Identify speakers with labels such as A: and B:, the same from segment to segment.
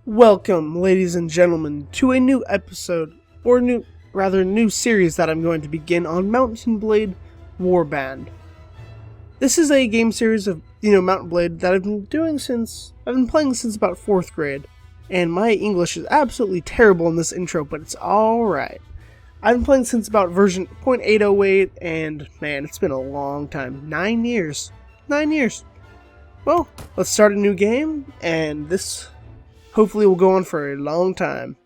A: Welcome, ladies and gentlemen, to a new episode, or new series that I'm going to begin on Mount & Blade Warband. This is a game series of, Mount & Blade that I've been playing since about 4th grade, and my English is absolutely terrible in this intro, but it's alright. I've been playing since about version 0.808, and man, it's been a long time. 9 years. 9 years. Well, let's start a new game, and this hopefully will go on for a long time.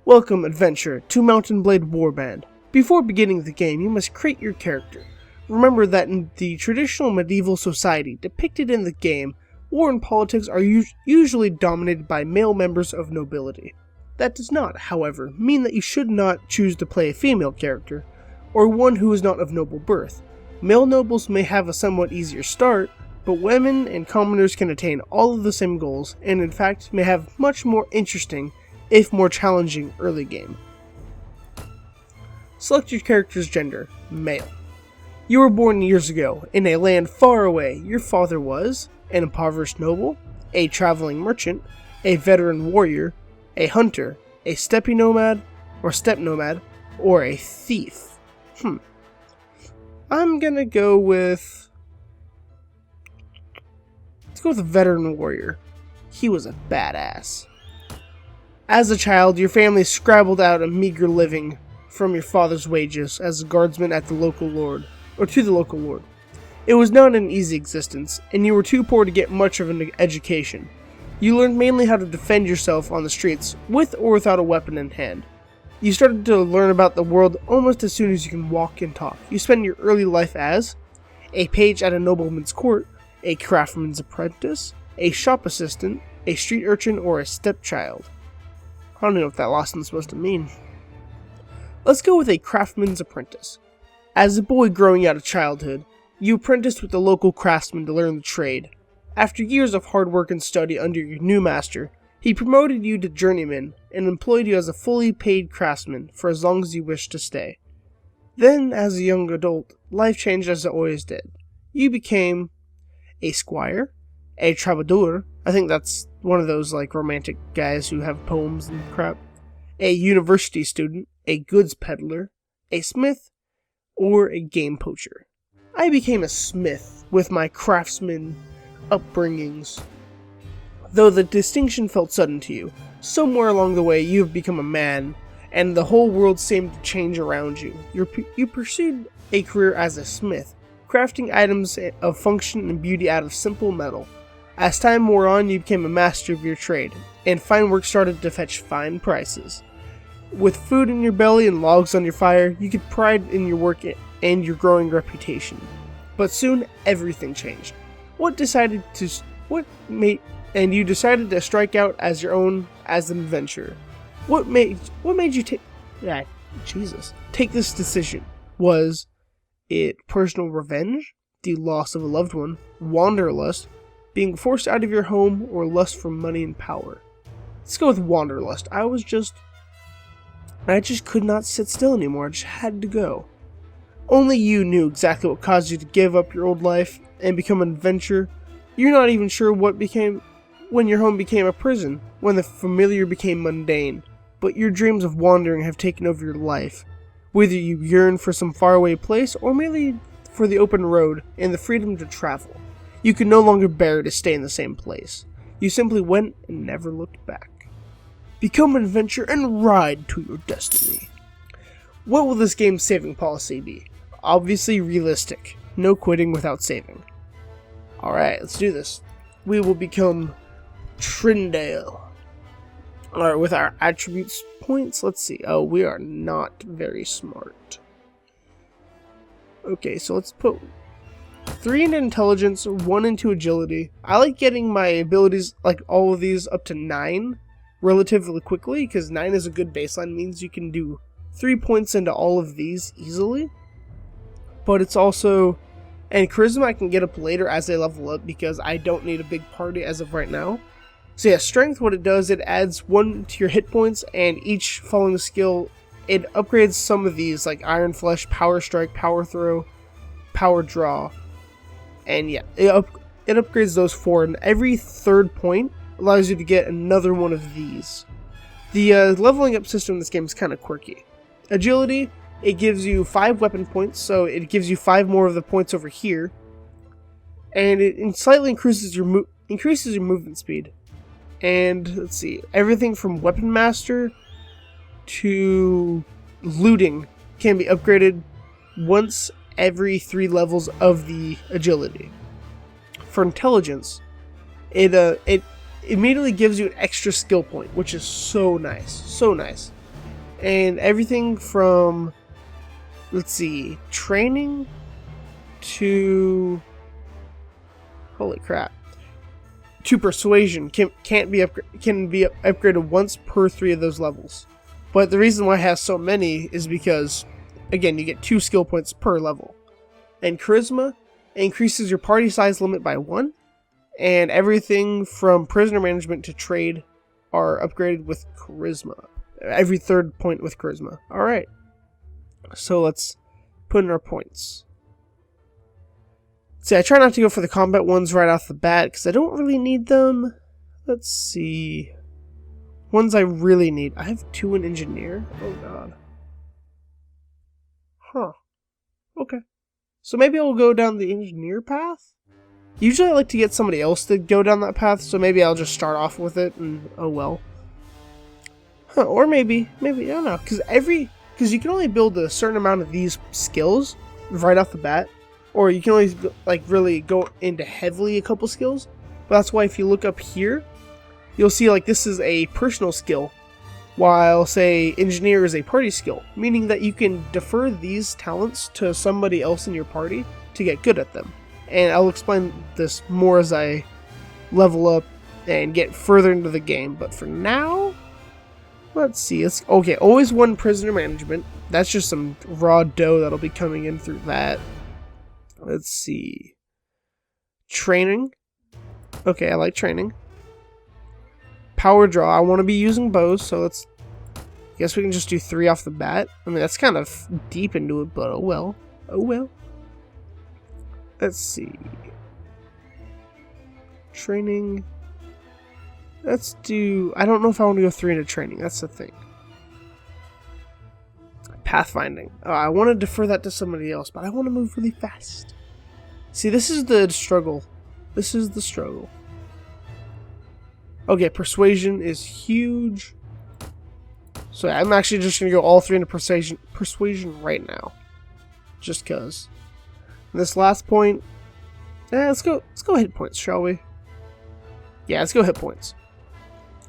A: Welcome, adventurer, to Mount & Blade Warband. Before beginning the game, you must create your character. Remember that in the traditional medieval society depicted in the game, war and politics are usually dominated by male members of nobility. That does not, however, mean that you should not choose to play a female character, or one who is not of noble birth. Male nobles may have a somewhat easier start, but women and commoners can attain all of the same goals, and in fact may have much more interesting, if more challenging, early game. Select your character's gender, male. You were born years ago, in a land far away. Your father was an impoverished noble, a traveling merchant, a veteran warrior, a hunter, a steppe nomad, or a thief. I'm gonna go with... Let's go with a veteran warrior. He was a badass. As a child, your family scrabbled out a meager living from your father's wages as a guardsman at the local lord, or to the local lord. It was not an easy existence, and you were too poor to get much of an education. You learned mainly how to defend yourself on the streets, with or without a weapon in hand. You started to learn about the world almost as soon as you can walk and talk. You spent your early life as a page at a nobleman's court, a craftsman's apprentice, a shop assistant, a street urchin, or a stepchild. I don't know what that last one's supposed to mean. Let's go with a craftsman's apprentice. As a boy growing out of childhood, you apprenticed with the local craftsman to learn the trade. After years of hard work and study under your new master, he promoted you to journeyman and employed you as a fully paid craftsman for as long as you wished to stay. Then, as a young adult, life changed as it always did. You became a squire, a troubadour, I think that's one of those romantic guys who have poems and crap, a university student, a goods peddler, a smith, or a game poacher. I became a smith with my craftsman upbringings. Though the distinction felt sudden to you, somewhere along the way you have become a man, and the whole world seemed to change around you. You pursued a career as a smith, crafting items of function and beauty out of simple metal. As time wore on, you became a master of your trade, and fine work started to fetch fine prices. With food in your belly and logs on your fire, you could pride in your work and your growing reputation. But soon, everything changed. You decided to strike out as your own as an adventurer. What made you take this decision? Was it personal revenge, the loss of a loved one, wanderlust, being forced out of your home, or lust for money and power? Let's go with wanderlust. I just could not sit still anymore. I just had to go. Only you knew exactly what caused you to give up your old life and become an adventurer. You're not even sure when your home became a prison, when the familiar became mundane, but your dreams of wandering have taken over your life. Whether you yearn for some faraway place, or merely for the open road and the freedom to travel, you could no longer bear to stay in the same place. You simply went and never looked back. Become an adventurer and ride to your destiny. What will this game's saving policy be? Obviously realistic. No quitting without saving. Alright, let's do this. We will become Tryndale. Alright, with our attributes points, let's see. Oh, we are not very smart. Okay, so let's put 3 into intelligence, 1 into agility. I like getting my abilities, all of these, up to 9 relatively quickly, because 9 is a good baseline. It means you can do 3 points into all of these easily. But it's also... And charisma I can get up later as I level up, because I don't need a big party as of right now. So yeah, strength, what it does, it adds 1 to your hit points, and each following skill, it upgrades some of these, like Iron Flesh, Power Strike, Power Throw, Power Draw. And yeah, it upgrades those 4, and every third point, allows you to get another one of these. The leveling up system in this game is kind of quirky. Agility, it gives you 5 weapon points, so it gives you 5 more of the points over here. And it slightly increases your movement speed. And let's see, everything from Weapon Master to looting can be upgraded once every 3 levels of the agility. For intelligence, it immediately gives you an extra skill point, which is so nice. And everything from, let's see, training to, holy crap, to persuasion can be upgraded once per 3 of those levels. But the reason why it has so many is because, again, you get 2 skill points per level. And charisma increases your party size limit by 1, and everything from prisoner management to trade are upgraded with charisma. Every 3rd point with charisma. Alright, so let's put in our points. See, I try not to go for the combat ones right off the bat, because I don't really need them. Let's see. Ones I really need. I have 2 in engineer? Oh god. Huh. Okay. So maybe I'll go down the engineer path? Usually I like to get somebody else to go down that path, so maybe I'll just start off with it and oh well. Huh, or maybe, I don't know, because you can only build a certain amount of these skills right off the bat, or you can only like really go into heavily a couple skills. But that's why if you look up here, you'll see like this is a personal skill, while say engineer is a party skill, meaning that you can defer these talents to somebody else in your party to get good at them. And I'll explain this more as I level up and get further into the game. But for now, let's see. Okay, always 1 prisoner management. That's just some raw dough that'll be coming in through that. Let's see. Training. Okay, I like training. Power draw. I want to be using bows, so let's... guess we can just do 3 off the bat. I mean, that's kind of deep into it, but oh well. Oh well. Let's see. Training. Let's do... I don't know if I want to go 3 into training. That's the thing. Pathfinding. I want to defer that to somebody else, but I want to move really fast. See, this is the struggle. This is the struggle. Okay, persuasion is huge. So I'm actually just going to go all 3 into persuasion right now. Just because. This last point, let's go hit points, shall we? Yeah, let's go hit points.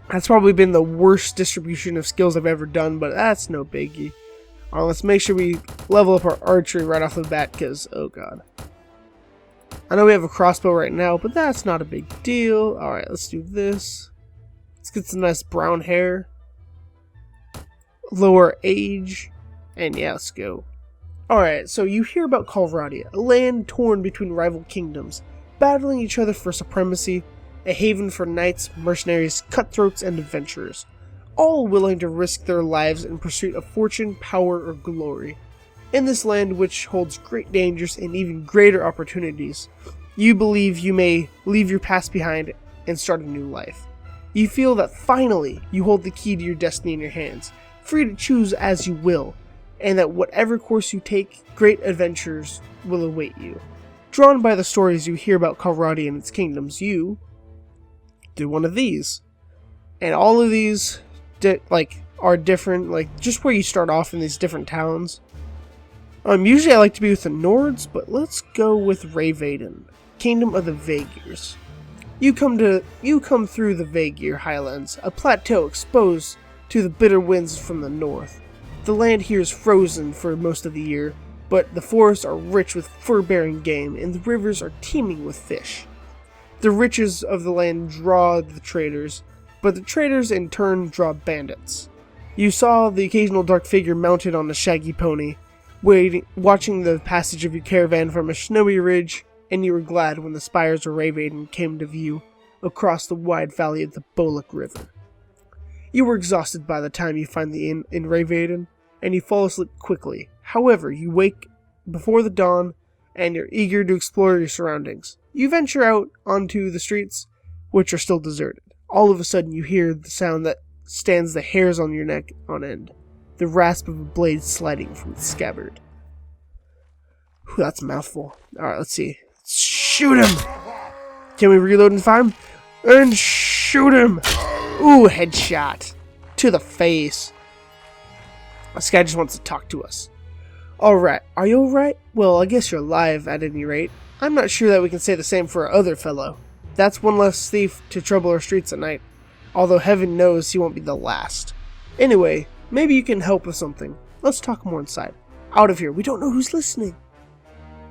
A: That's probably been the worst distribution of skills I've ever done, but that's no biggie. Alright, let's make sure we level up our archery right off the bat, because, oh god. I know we have a crossbow right now, but that's not a big deal. Alright, let's do this. Let's get some nice brown hair. Lower age. And yeah, let's go. Alright, so you hear about Calradia, a land torn between rival kingdoms, battling each other for supremacy, a haven for knights, mercenaries, cutthroats, and adventurers, all willing to risk their lives in pursuit of fortune, power, or glory. In this land, which holds great dangers and even greater opportunities, you believe you may leave your past behind and start a new life. You feel that finally you hold the key to your destiny in your hands, free to choose as you will, and that whatever course you take, great adventures will await you. Drawn by the stories you hear about Calradia and its kingdoms, you do one of these. And all of these are different, just where you start off in these different towns. Usually I like to be with the Nords, but let's go with Rayvaden, Kingdom of the Vaegirs. You come through the Vaegir Highlands, a plateau exposed to the bitter winds from the north. The land here is frozen for most of the year, but the forests are rich with fur-bearing game, and the rivers are teeming with fish. The riches of the land draw the traders, but the traders in turn draw bandits. You saw the occasional dark figure mounted on a shaggy pony, watching the passage of your caravan from a snowy ridge, and you were glad when the spires of Rayvaden came to view across the wide valley of the Bolak River. You were exhausted by the time you find the inn in Rayvaden, and you fall asleep quickly. However, you wake before the dawn, and you're eager to explore your surroundings. You venture out onto the streets, which are still deserted. All of a sudden you hear the sound that stands the hairs on your neck on end. The rasp of a blade sliding from its scabbard. Whew, that's a mouthful. Alright, let's see. Shoot him! Can we reload in time? And shoot him! Ooh, headshot. To the face. This guy just wants to talk to us. Alright, are you alright? Well, I guess you're alive at any rate. I'm not sure that we can say the same for our other fellow. That's one less thief to trouble our streets at night. Although heaven knows he won't be the last. Anyway, maybe you can help with something. Let's talk more inside. Out of here, we don't know who's listening.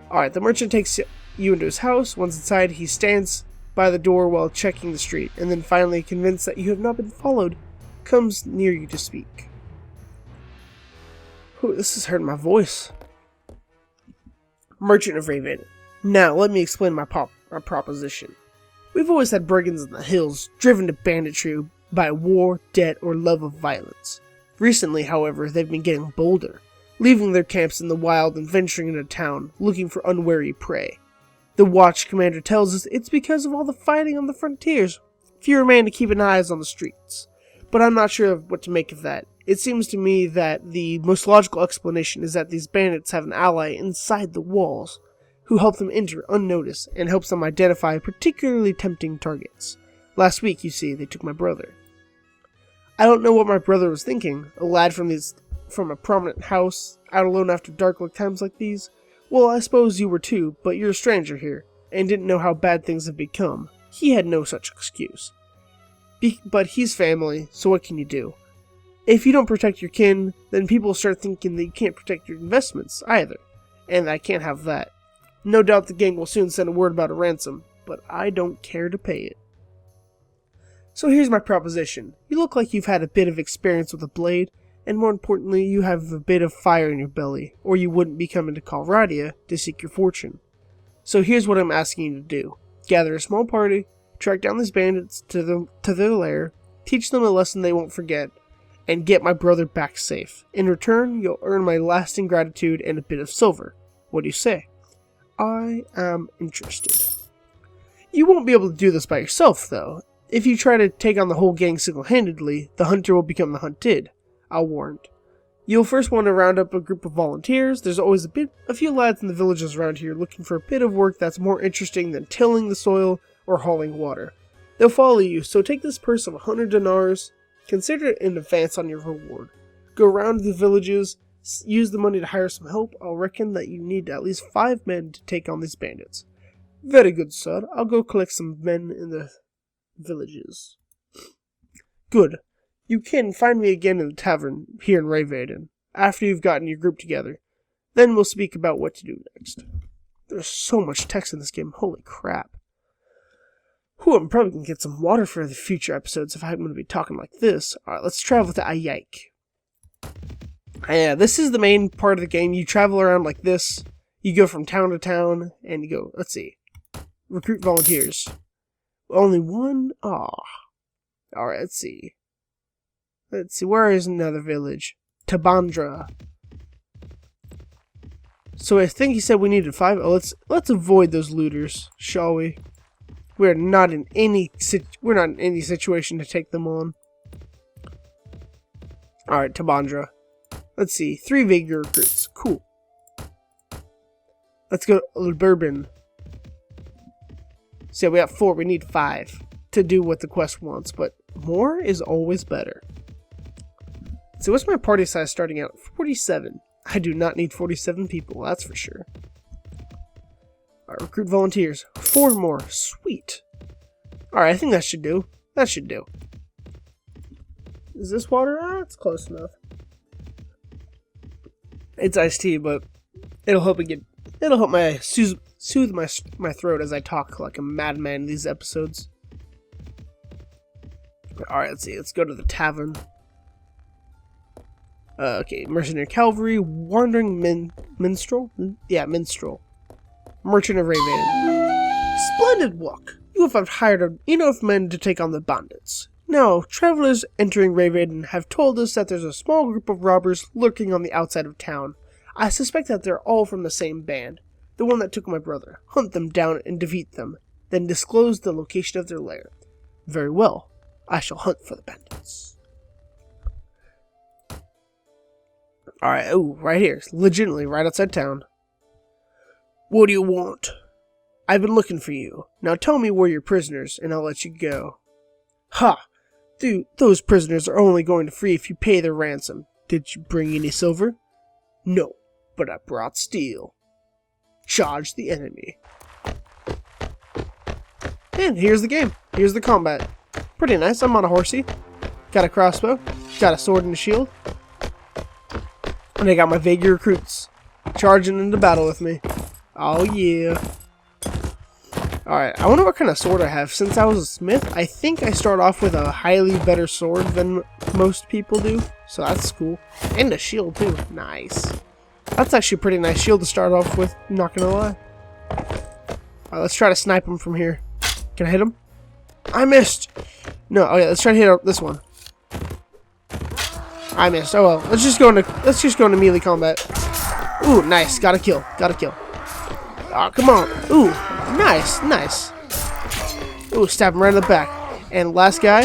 A: Alright, the merchant takes you into his house. Once inside, he stands by the door while checking the street, and then finally, convinced that you have not been followed, comes near you to speak. Ooh, this is hurting my voice. Merchant of Raven. Now, let me explain my proposition. We've always had brigands in the hills, driven to banditry by war, debt, or love of violence. Recently, however, they've been getting bolder, leaving their camps in the wild and venturing into town, looking for unwary prey. The watch commander tells us it's because of all the fighting on the frontiers. Fewer men to keep an eye on the streets. But I'm not sure of what to make of that. It seems to me that the most logical explanation is that these bandits have an ally inside the walls, who help them enter unnoticed and helps them identify particularly tempting targets. Last week, you see, they took my brother. I don't know what my brother was thinking, a lad from a prominent house, out alone after dark times like these. Well, I suppose you were too, but you're a stranger here, and didn't know how bad things have become. He had no such excuse. But he's family, so what can you do? If you don't protect your kin, then people start thinking that you can't protect your investments either, and I can't have that. No doubt the gang will soon send a word about a ransom, but I don't care to pay it. So here's my proposition. You look like you've had a bit of experience with a blade, and more importantly, you have a bit of fire in your belly, or you wouldn't be coming to Calradia to seek your fortune. So here's what I'm asking you to do. Gather a small party, track down these bandits to their lair, teach them a lesson they won't forget, and get my brother back safe. In return, you'll earn my lasting gratitude and a bit of silver. What do you say? I am interested. You won't be able to do this by yourself, though. If you try to take on the whole gang single-handedly, the hunter will become the hunted. I'll warn. You'll first want to round up a group of volunteers. There's always a few lads in the villages around here looking for a bit of work that's more interesting than tilling the soil or hauling water. They'll follow you, so take this purse of 100 dinars. Consider it in advance on your reward. Go around the villages, use the money to hire some help. I'll reckon that you need at least 5 men to take on these bandits. Very good, sir. I'll go collect some men in the villages. Good. You can find me again in the tavern here in Rayvaden, after you've gotten your group together. Then we'll speak about what to do next. There's so much text in this game, holy crap. Whew, I'm probably going to get some water for the future episodes if I'm going to be talking like this. Alright, let's travel to Ayike. Yeah, this is the main part of the game. You travel around like this. You go from town to town, and you go, let's see. Recruit volunteers. Only one? Aw. Alright, let's see. Where is another village? Tabandra. So I think he said we needed 5. Oh, let's avoid those looters, shall we? We're not in any situation to take them on. Alright, Tabandra. Let's see. 3 vigor recruits. Cool. Let's go to Bourbon. So we got 4. We need 5 to do what the quest wants, but more is always better. So what's my party size starting out? 47. I do not need 47 people, that's for sure. Alright, recruit volunteers. 4 more. Sweet. Alright, I think that should do. That should do. Is this water? It's close enough. It's iced tea, but it'll help soothe my throat as I talk like a madman in these episodes. Alright, let's see. Let's go to the tavern. Okay, mercenary cavalry, wandering minstrel? Yeah, minstrel. Merchant of Raven. Splendid work! You have hired enough men to take on the bandits. Now, travelers entering Rayvaden have told us that there's a small group of robbers lurking on the outside of town. I suspect that they're all from the same band, the one that took my brother. Hunt them down and defeat them, then disclose the location of their lair. Very well. I shall hunt for the bandits. Alright, oh, right here. Legitimately, right outside town. What do you want? I've been looking for you. Now tell me where you're prisoners, and I'll let you go. Ha! Dude, those prisoners are only going to free if you pay their ransom. Did you bring any silver? No, but I brought steel. Charge the enemy. And here's the game. Here's the combat. Pretty nice. I'm on a horsey. Got a crossbow. Got a sword and a shield. And I got my Vagrant recruits charging into battle with me. Oh yeah. Alright, I wonder what kind of sword I have. Since I was a smith, I think I start off with a highly better sword than most people do. So that's cool. And a shield too. Nice. That's actually a pretty nice shield to start off with, not gonna lie. Alright, let's try to snipe him from here. Can I hit him? I missed! No, okay, let's try to hit this one. I missed. Oh well. Let's just go into melee combat. Ooh, nice. Got a kill. Got a kill. Oh, come on. Ooh, nice, nice. Ooh, stab him right in the back. And last guy.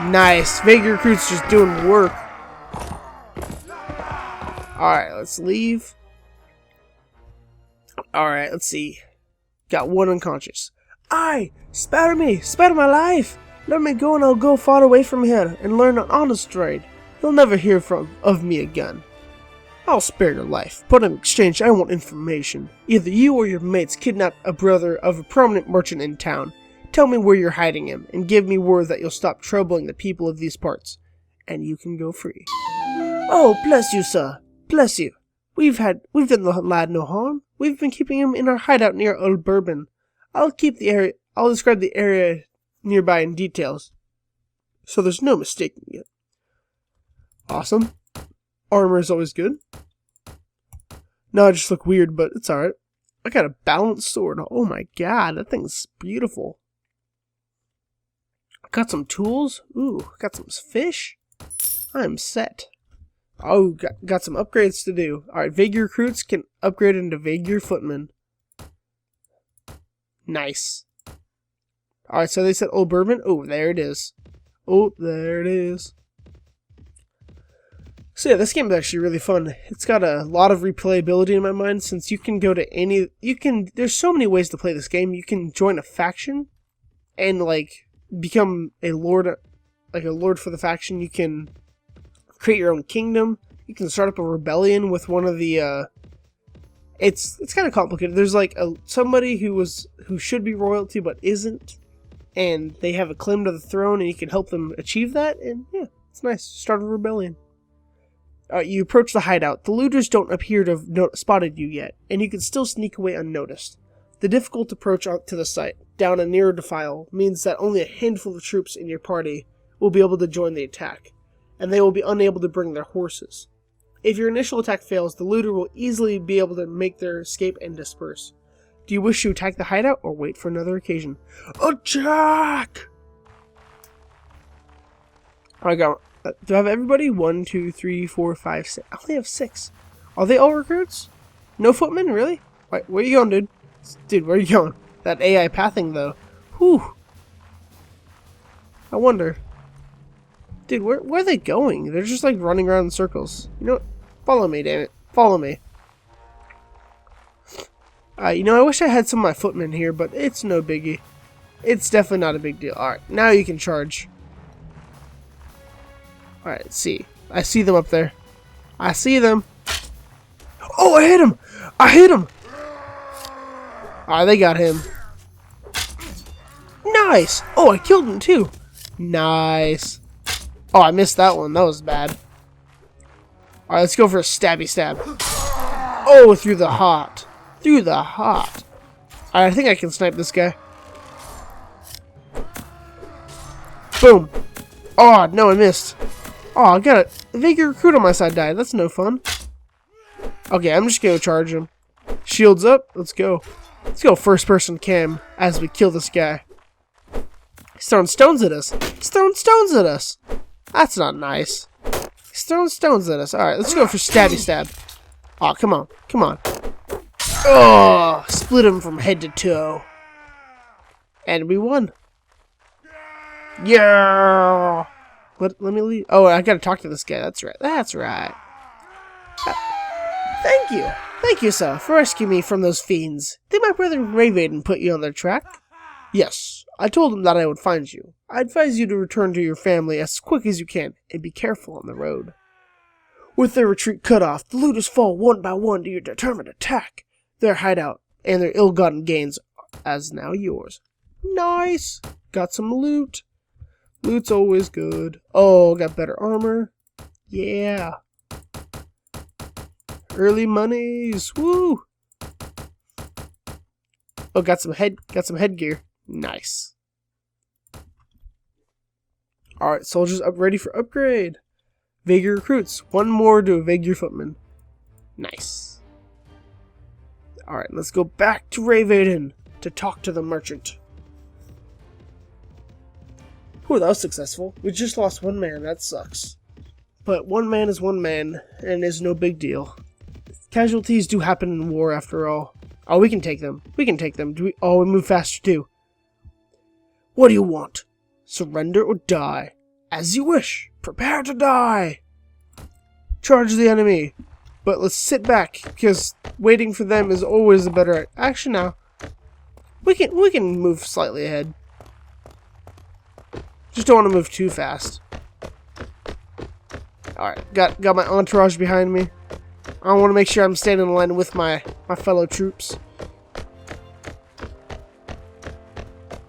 A: Nice. Vagrant recruits just doing work. Alright, let's leave. Alright, let's see. Got one unconscious. Aye! Spare me! Spare my life! Let me go and I'll go far away from here and learn an honest trade. You'll never hear of me again. I'll spare your life, but in exchange I want information. Either you or your mates kidnapped a brother of a prominent merchant in town. Tell me where you're hiding him, and give me word that you'll stop troubling the people of these parts. And you can go free. Oh, bless you, sir. Bless you. We've done the lad no harm. We've been keeping him in our hideout near Old Bourbon. I'll describe the area nearby in details, so there's no mistaking it. Awesome. Armor is always good. Now I just look weird, but it's alright. I got a balanced sword. Oh my god, that thing's beautiful. Got some tools. Ooh, got some fish. I'm set. Oh, got some upgrades to do. Alright, Vagrant recruits can upgrade into Vagrant footmen. Nice. Alright, so they said Old Bourbon. Oh, there it is. Oh, there it is. So yeah, this game is actually really fun. It's got a lot of replayability in my mind, since you can go to there's so many ways to play this game. You can join a faction and like become a lord for the faction. You can create your own kingdom. You can start up a rebellion with one of the it's kind of complicated. There's like somebody who should be royalty but isn't, and they have a claim to the throne, and you can help them achieve that. And yeah, it's nice. Start a rebellion. You approach the hideout. The looters don't appear to have spotted you yet, and you can still sneak away unnoticed. The difficult approach to the site, down a narrow defile, means that only a handful of troops in your party will be able to join the attack, and they will be unable to bring their horses. If your initial attack fails, the looter will easily be able to make their escape and disperse. Do you wish to attack the hideout, or wait for another occasion? Attack! I got... do I have everybody? 1, 2, 3, 4, 5, 6. I only have 6. Are they all recruits? No footmen? Really? Wait, where are you going, dude? Dude, where are you going? That AI pathing, though. Whew. I wonder. Dude, where are they going? They're just like running around in circles. You know what? Follow me, damn it. Follow me. You know, I wish I had some of my footmen here, but it's no biggie. It's definitely not a big deal. Alright, now you can charge. Alright, let's see. I see them up there. I see them. Oh, I hit him! I hit him! Alright, they got him. Nice! Oh, I killed him too. Nice. Oh, I missed that one. That was bad. Alright, let's go for a stabby stab. Oh, through the heart. Through the heart. Alright, I think I can snipe this guy. Boom. Oh, no, I missed. Oh, I got a Vagrant recruit on my side died. That's no fun. Okay, I'm just gonna charge him. Shields up. Let's go. Let's go first person cam as we kill this guy. He's throwing stones at us. He's throwing stones at us. That's not nice. He's throwing stones at us. Alright, let's go for stabby stab. Oh, come on. Come on. Oh, split him from head to toe. And we won. Yeah! Let me leave. Oh, I gotta talk to this guy. That's right. That's right. Thank you. Thank you, sir, for rescuing me from those fiends. Did my brother Rayvaden put you on their track? Yes. I told him that I would find you. I advise you to return to your family as quick as you can, and be careful on the road. With their retreat cut off, the looters fall one by one to your determined attack. Their hideout and their ill-gotten gains as now yours. Nice. Got some loot. Loot's always good. Oh, got better armor. Yeah. Early monies. Woo. Oh, got some headgear. Nice. Alright, soldiers up ready for upgrade. Vagrant recruits. One more to a Vagrant footman. Nice. Alright, let's go back to Rayvaden to talk to the merchant. Whew, that was successful. We just lost one man, that sucks. But one man is one man, and is no big deal. Casualties do happen in war after all. Oh, we can take them. We can take them. We move faster too. What do you want? Surrender or die? As you wish. Prepare to die. Charge the enemy. But let's sit back, because waiting for them is always a better... Actually, no. We can move slightly ahead. Just don't want to move too fast. Alright, got my entourage behind me. I want to make sure I'm standing in line with my fellow troops.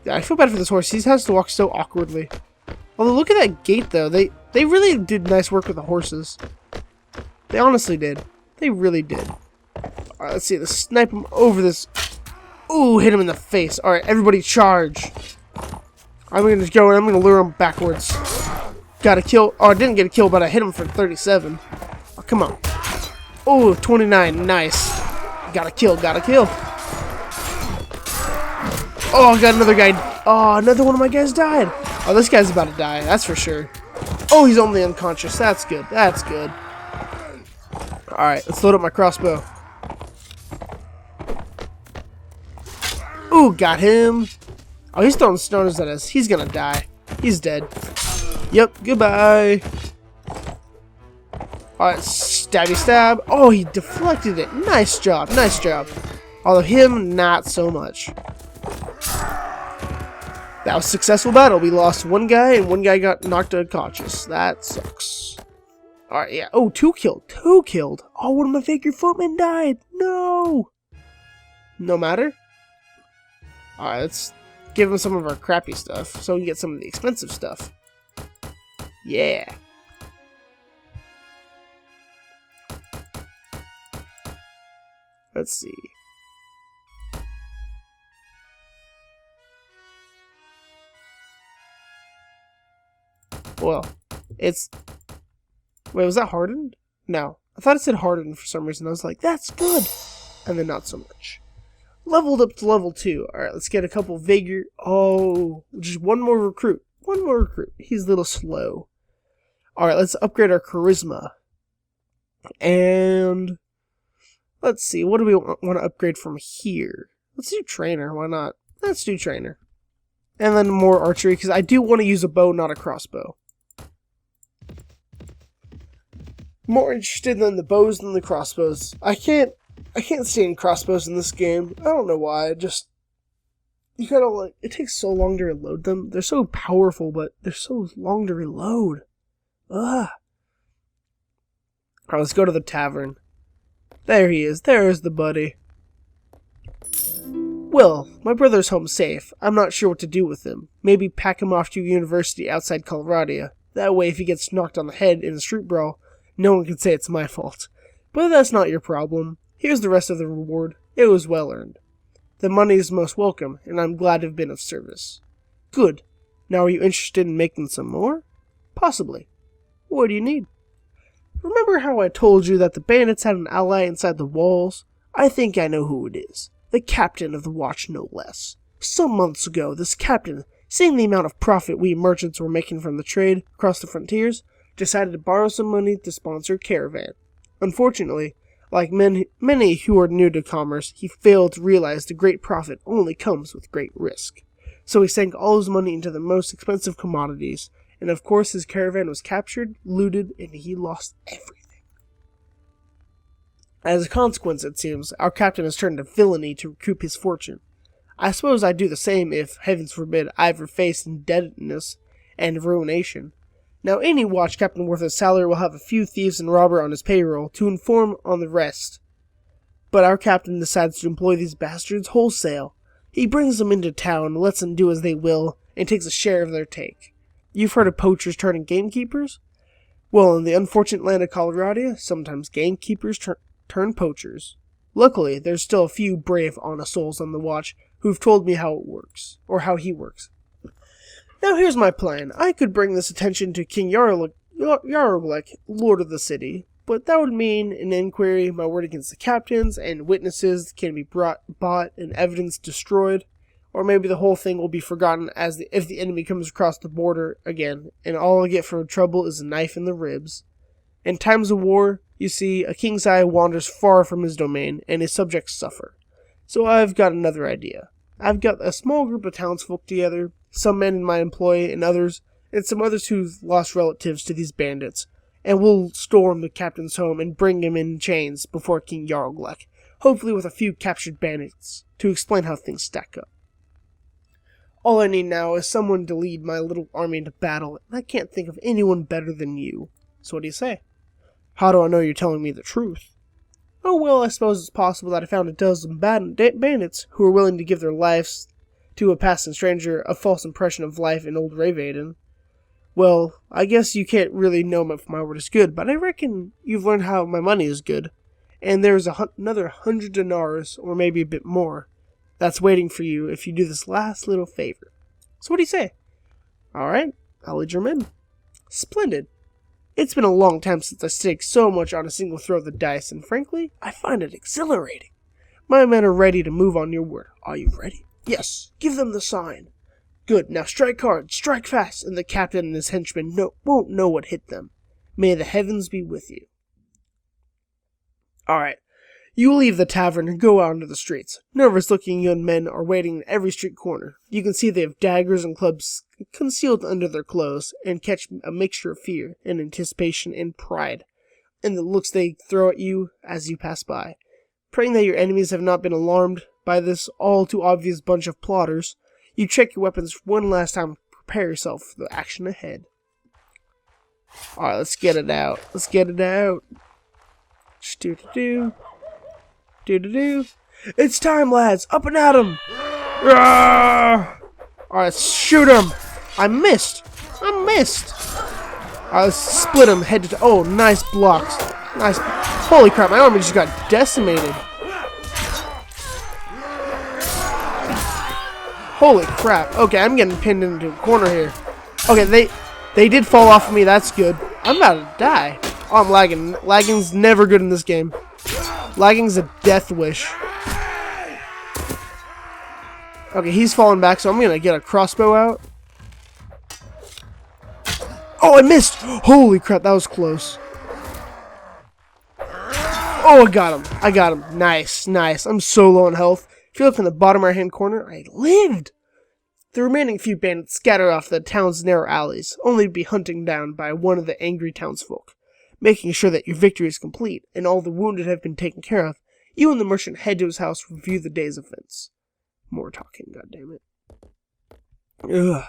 A: Yeah, I feel bad for this horse. He has to walk so awkwardly. Although, look at that gait, though. They really did nice work with the horses. They honestly did. They really did. Alright, let's see. Let's snipe him over this. Ooh, hit him in the face. Alright, everybody charge. I'm going to go and I'm going to lure him backwards. Got a kill. Oh, I didn't get a kill, but I hit him for 37. Oh, come on. Oh, 29. Nice. Got a kill. Got a kill. Oh, I got another guy. Oh, another one of my guys died. Oh, this guy's about to die. That's for sure. Oh, he's only unconscious. That's good. That's good. Alright, let's load up my crossbow. Ooh, got him. Oh, he's throwing stones at us. He's gonna die. He's dead. Yep, goodbye. Alright, stabby stab. Oh, he deflected it. Nice job, nice job. Although him, not so much. That was a successful battle. We lost one guy and one guy got knocked unconscious. That sucks. Alright, yeah. Oh, two killed. Two killed. Oh, one of my Vagrant footmen died. No. No matter. Alright, let's give him some of our crappy stuff so we can get some of the expensive stuff. Yeah. Let's see. Well, it's... Wait, was that hardened? No. I thought it said hardened for some reason. I was like, that's good. And then not so much. Leveled up to level 2. Alright, let's get a couple Vagrant. Oh, just one more recruit. One more recruit. He's a little slow. Alright, let's upgrade our charisma. And... let's see, what do we want to upgrade from here? Let's do trainer, why not? Let's do trainer. And then more archery, because I do want to use a bow, not a crossbow. More interested in the bows than the crossbows. I can't stand crossbows in this game. I don't know why. You gotta like, it takes so long to reload them. They're so powerful, but they're so long to reload. Ugh. Alright, let's go to the tavern. There he is. There's the buddy. Well, my brother's home safe. I'm not sure what to do with him. Maybe pack him off to a university outside Colradia. That way, if he gets knocked on the head in a street brawl, no one can say it's my fault. But that's not your problem. Here's the rest of the reward. It was well earned. The money is most welcome, and I'm glad to have been of service. Good. Now are you interested in making some more? Possibly. What do you need? Remember how I told you that the bandits had an ally inside the walls? I think I know who it is. The captain of the watch, no less. Some months ago, this captain, seeing the amount of profit we merchants were making from the trade across the frontiers, decided to borrow some money to sponsor a caravan. Unfortunately, like many who are new to commerce, he failed to realize the great profit only comes with great risk. So he sank all his money into the most expensive commodities, and of course his caravan was captured, looted, and he lost everything. As a consequence, it seems, our captain has turned to villainy to recoup his fortune. I suppose I'd do the same if, heavens forbid, I ever faced indebtedness and ruination. Now, any watch captain worth his salary will have a few thieves and robber on his payroll to inform on the rest. But our captain decides to employ these bastards wholesale. He brings them into town, lets them do as they will, and takes a share of their take. You've heard of poachers turning gamekeepers? Well, in the unfortunate land of Colorado, sometimes gamekeepers turn poachers. Luckily, there's still a few brave, honest souls on the watch who've told me how it works, or how he works. Now here's my plan. I could bring this attention to King Yaroglik, Lord of the City, but that would mean an inquiry, my word against the captains, and witnesses can be bought, and evidence destroyed, or maybe the whole thing will be forgotten if the enemy comes across the border again, and all I get for trouble is a knife in the ribs. In times of war, you see, a king's eye wanders far from his domain, and his subjects suffer. So I've got another idea. I've got a small group of townsfolk together, some men in my employ and others, and some others who've lost relatives to these bandits, and we'll storm the captain's home and bring him in chains before King Yaroglik, hopefully with a few captured bandits, to explain how things stack up. All I need now is someone to lead my little army into battle, and I can't think of anyone better than you. So what do you say? How do I know you're telling me the truth? Oh, well, I suppose it's possible that I found a dozen bandits who are willing to give their lives to a passing stranger a false impression of life in old Ravaden. Well, I guess you can't really know if my word is good, but I reckon you've learned how my money is good. And there's another 100 dinars, or maybe a bit more, that's waiting for you if you do this last little favor. So what do you say? Alright, I'll lead your men. Splendid. It's been a long time since I staked so much on a single throw of the dice, and frankly, I find it exhilarating. My men are ready to move on your word. Are you ready? Yes, give them the sign. Good, now strike hard, strike fast, and the captain and his henchmen won't know what hit them. May the heavens be with you. Alright, you will leave the tavern and go out into the streets. Nervous-looking young men are waiting in every street corner. You can see they have daggers and clubs concealed under their clothes, and catch a mixture of fear and anticipation and pride in the looks they throw at you as you pass by. Praying that your enemies have not been alarmed by this all-too-obvious bunch of plotters, you check your weapons one last time and prepare yourself for the action ahead. Alright, let's get it out. Let's get it out. Do-do-do. Do-do-do. It's time, lads! Up and at 'em! Alright, let's shoot him! I missed! Alright, let's split him head to toe. Oh, nice blocks. Nice. Holy crap, my army just got decimated. Holy crap. Okay, I'm getting pinned into a corner here. Okay, they did fall off of me. That's good. I'm about to die. Oh, I'm lagging. Lagging's never good in this game. Lagging's a death wish. Okay, he's falling back, so I'm gonna get a crossbow out. Oh, I missed! Holy crap, that was close. Oh, I got him. Nice, nice. I'm so low on health. If you look in the bottom right-hand corner, I lived! The remaining few bandits scatter off the town's narrow alleys, only to be hunted down by one of the angry townsfolk. Making sure that your victory is complete, and all the wounded have been taken care of, you and the merchant head to his house to review the day's events. More talking, goddammit. Ugh.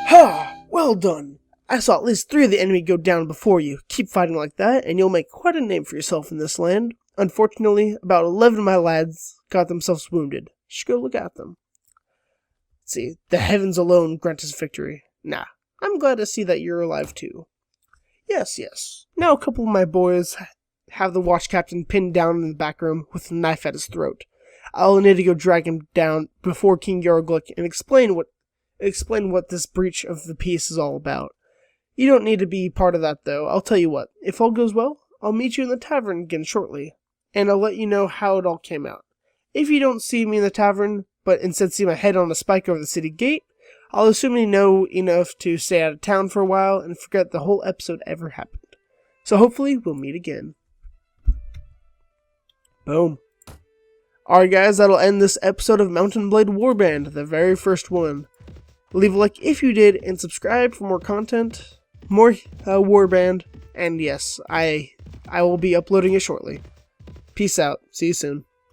A: Ha! Well done! I saw at least 3 of the enemy go down before you. Keep fighting like that, and you'll make quite a name for yourself in this land. Unfortunately, about 11 of my lads got themselves wounded. Just go look at them. Let's see, the heavens alone grant us victory. Nah, I'm glad to see that you're alive too. Yes, yes. Now a couple of my boys have the watch captain pinned down in the back room with a knife at his throat. I'll need to go drag him down before King Yaroglik and explain what this breach of the peace is all about. You don't need to be part of that, though. I'll tell you what. If all goes well, I'll meet you in the tavern again shortly, and I'll let you know how it all came out. If you don't see me in the tavern, but instead see my head on a spike over the city gate, I'll assume you know enough to stay out of town for a while and forget the whole episode ever happened. So hopefully we'll meet again. Boom. Alright guys, that'll end this episode of Mount & Blade Warband, the very first one. Leave a like if you did, and subscribe for more content, more Warband, and yes, I will be uploading it shortly. Peace out. See you soon.